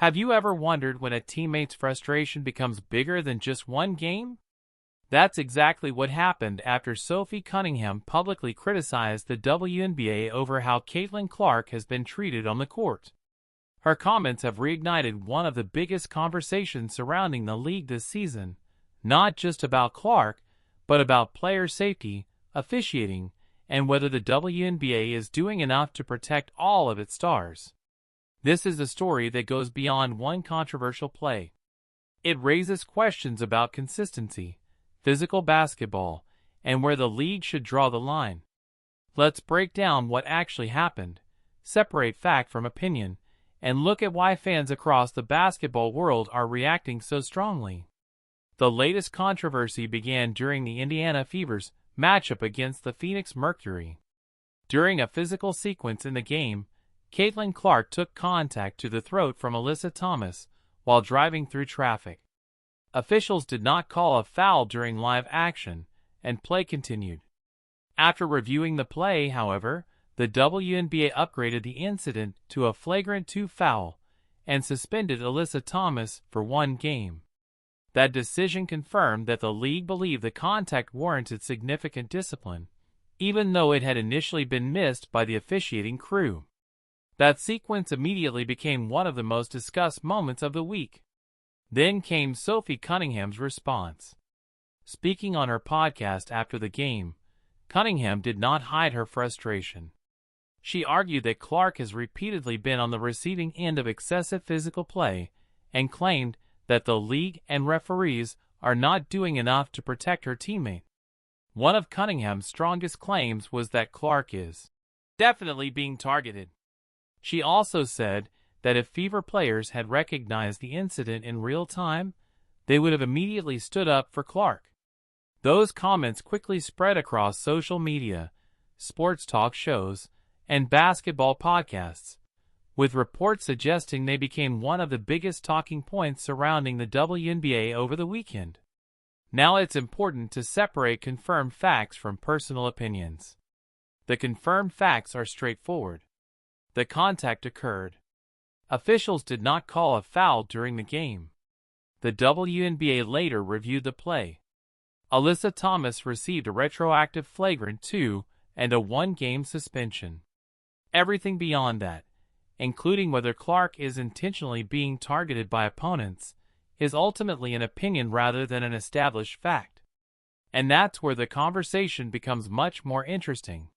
Have you ever wondered when a teammate's frustration becomes bigger than just one game? That's exactly what happened after Sophie Cunningham publicly criticized the WNBA over how Caitlin Clark has been treated on the court. Her comments have reignited one of the biggest conversations surrounding the league this season, not just about Clark, but about player safety, officiating, and whether the WNBA is doing enough to protect all of its stars. This is a story that goes beyond one controversial play. It raises questions about consistency, physical basketball, and where the league should draw the line. Let's break down what actually happened, separate fact from opinion, and look at why fans across the basketball world are reacting so strongly. The latest controversy began during the Indiana Fever's matchup against the Phoenix Mercury. During a physical sequence in the game, Caitlin Clark took contact to the throat from Alyssa Thomas while driving through traffic. Officials did not call a foul during live action, and play continued. After reviewing the play, however, the WNBA upgraded the incident to a flagrant 2 foul and suspended Alyssa Thomas for 1 game. That decision confirmed that the league believed the contact warranted significant discipline, even though it had initially been missed by the officiating crew. That sequence immediately became one of the most discussed moments of the week. Then came Sophie Cunningham's response. Speaking on her podcast after the game, Cunningham did not hide her frustration. She argued that Clark has repeatedly been on the receiving end of excessive physical play and claimed that the league and referees are not doing enough to protect her teammate. One of Cunningham's strongest claims was that Clark is definitely being targeted. She also said that if Fever players had recognized the incident in real time, they would have immediately stood up for Clark. Those comments quickly spread across social media, sports talk shows, and basketball podcasts, with reports suggesting they became one of the biggest talking points surrounding the WNBA over the weekend. Now it's important to separate confirmed facts from personal opinions. The confirmed facts are straightforward. The contact occurred. Officials did not call a foul during the game. The WNBA later reviewed the play. Alyssa Thomas received a retroactive flagrant 2 and a 1-game suspension. Everything beyond that, including whether Clark is intentionally being targeted by opponents, is ultimately an opinion rather than an established fact. And that's where the conversation becomes much more interesting.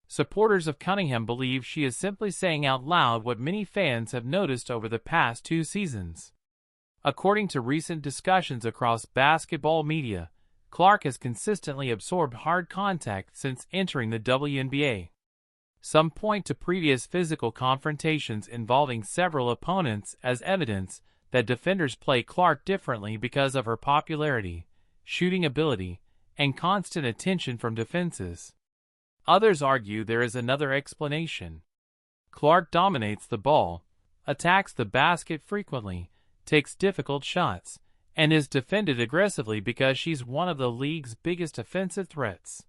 Supporters of Cunningham believe she is simply saying out loud what many fans have noticed over the past 2 seasons. According to recent discussions across basketball media, Clark has consistently absorbed hard contact since entering the WNBA. Some point to previous physical confrontations involving several opponents as evidence that defenders play Clark differently because of her popularity, shooting ability, and constant attention from defenses. Others argue there is another explanation. Clark dominates the ball, attacks the basket frequently, takes difficult shots, and is defended aggressively because she's one of the league's biggest offensive threats.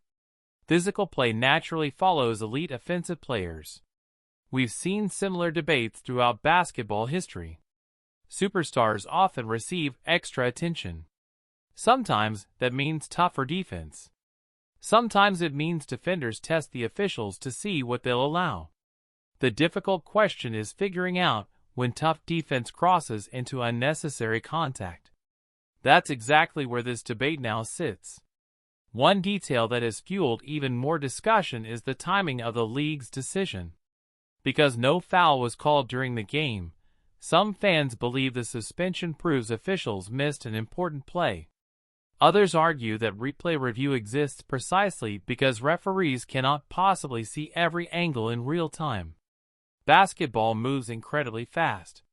Physical play naturally follows elite offensive players. We've seen similar debates throughout basketball history. Superstars often receive extra attention. Sometimes that means tougher defense. Sometimes it means defenders test the officials to see what they'll allow. The difficult question is figuring out when tough defense crosses into unnecessary contact. That's exactly where this debate now sits. One detail that has fueled even more discussion is the timing of the league's decision. Because no foul was called during the game, some fans believe the suspension proves officials missed an important play. Others argue that replay review exists precisely because referees cannot possibly see every angle in real time. Basketball moves incredibly fast.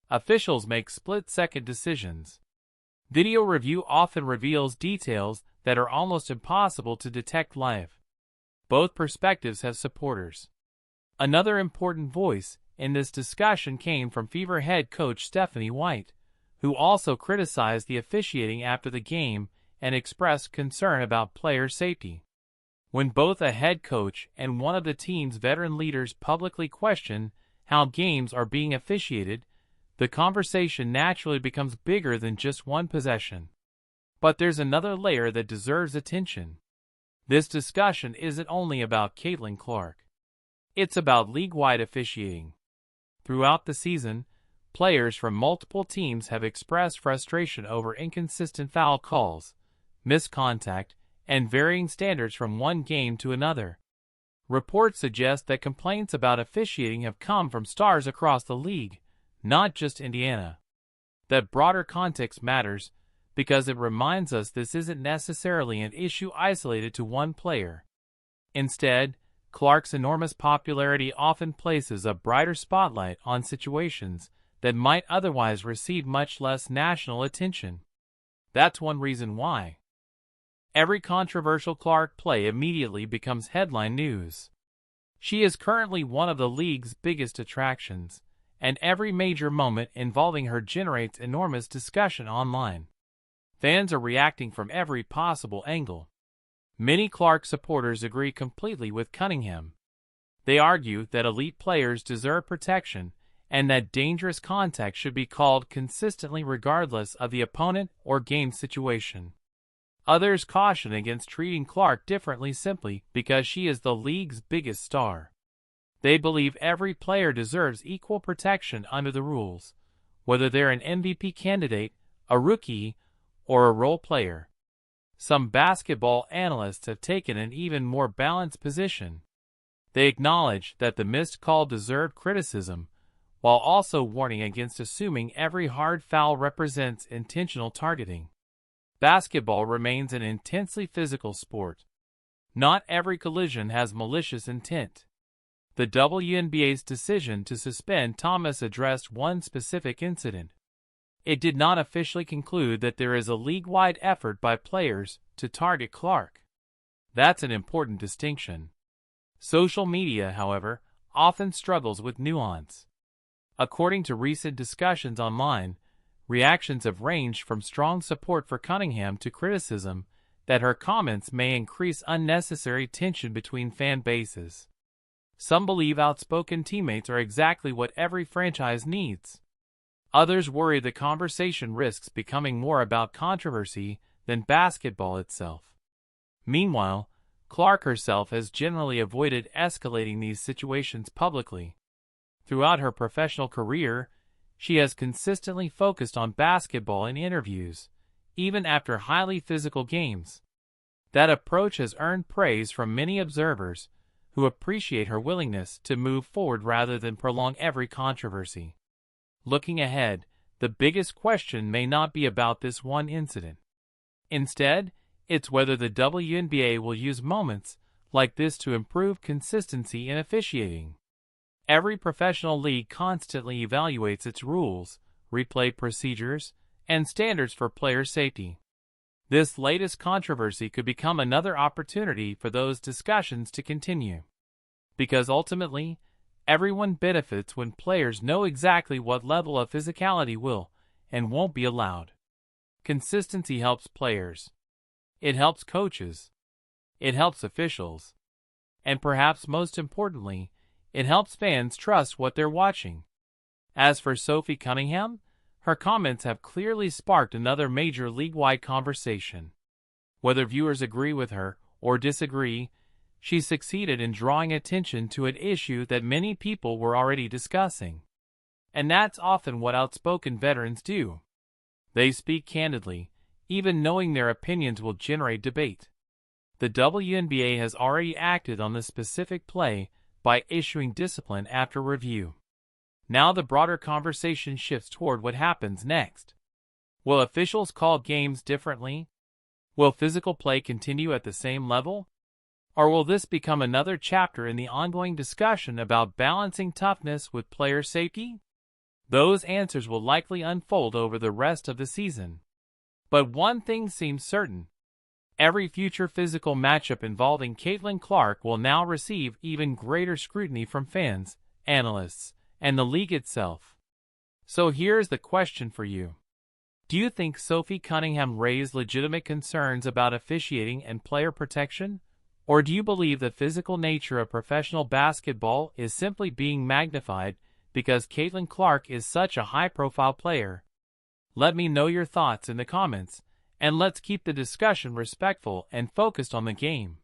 Officials make split-second decisions. Video review often reveals details that are almost impossible to detect live. Both perspectives have supporters. Another important voice in this discussion came from Fever head coach Stephanie White, who also criticized the officiating after the game and expressed concern about player safety. When both a head coach and one of the team's veteran leaders publicly question how games are being officiated, the conversation naturally becomes bigger than just one possession. But there's another layer that deserves attention. This discussion isn't only about Caitlin Clark. It's about league-wide officiating. Throughout the season, players from multiple teams have expressed frustration over inconsistent foul calls, missed contact, and varying standards from one game to another. Reports suggest that complaints about officiating have come from stars across the league, not just Indiana. That broader context matters because it reminds us this isn't necessarily an issue isolated to one player. Instead, Clark's enormous popularity often places a brighter spotlight on situations that might otherwise receive much less national attention. That's one reason why every controversial Clark play immediately becomes headline news. She is currently one of the league's biggest attractions, and every major moment involving her generates enormous discussion online. Fans are reacting from every possible angle. Many Clark supporters agree completely with Cunningham. They argue that elite players deserve protection and that dangerous contact should be called consistently regardless of the opponent or game situation. Others caution against treating Clark differently simply because she is the league's biggest star. They believe every player deserves equal protection under the rules, whether they're an MVP candidate, a rookie, or a role player. Some basketball analysts have taken an even more balanced position. They acknowledge that the missed call deserved criticism, while also warning against assuming every hard foul represents intentional targeting. Basketball remains an intensely physical sport. Not every collision has malicious intent. The WNBA's decision to suspend Thomas addressed one specific incident. It did not officially conclude that there is a league-wide effort by players to target Clark. That's an important distinction. Social media, however, often struggles with nuance. According to recent discussions online, reactions have ranged from strong support for Cunningham to criticism that her comments may increase unnecessary tension between fan bases. Some believe outspoken teammates are exactly what every franchise needs. Others worry the conversation risks becoming more about controversy than basketball itself. Meanwhile, Clark herself has generally avoided escalating these situations publicly. Throughout her professional career, she has consistently focused on basketball in interviews, even after highly physical games. That approach has earned praise from many observers, who appreciate her willingness to move forward rather than prolong every controversy. Looking ahead, the biggest question may not be about this one incident. Instead, it's whether the WNBA will use moments like this to improve consistency in officiating. Every professional league constantly evaluates its rules, replay procedures, and standards for player safety. This latest controversy could become another opportunity for those discussions to continue. Because ultimately, everyone benefits when players know exactly what level of physicality will and won't be allowed. Consistency helps players. It helps coaches. It helps officials. And perhaps most importantly, it helps fans trust what they're watching. As for Sophie Cunningham, her comments have clearly sparked another major league-wide conversation. Whether viewers agree with her or disagree, she succeeded in drawing attention to an issue that many people were already discussing. And that's often what outspoken veterans do. They speak candidly, even knowing their opinions will generate debate. The WNBA has already acted on this specific play by issuing discipline after review. Now the broader conversation shifts toward what happens next. Will officials call games differently? Will physical play continue at the same level? Or will this become another chapter in the ongoing discussion about balancing toughness with player safety? Those answers will likely unfold over the rest of the season. But one thing seems certain. Every future physical matchup involving Caitlin Clark will now receive even greater scrutiny from fans, analysts, and the league itself. So here's the question for you. Do you think Sophie Cunningham raised legitimate concerns about officiating and player protection? Or do you believe the physical nature of professional basketball is simply being magnified because Caitlin Clark is such a high-profile player? Let me know your thoughts in the comments, and let's keep the discussion respectful and focused on the game.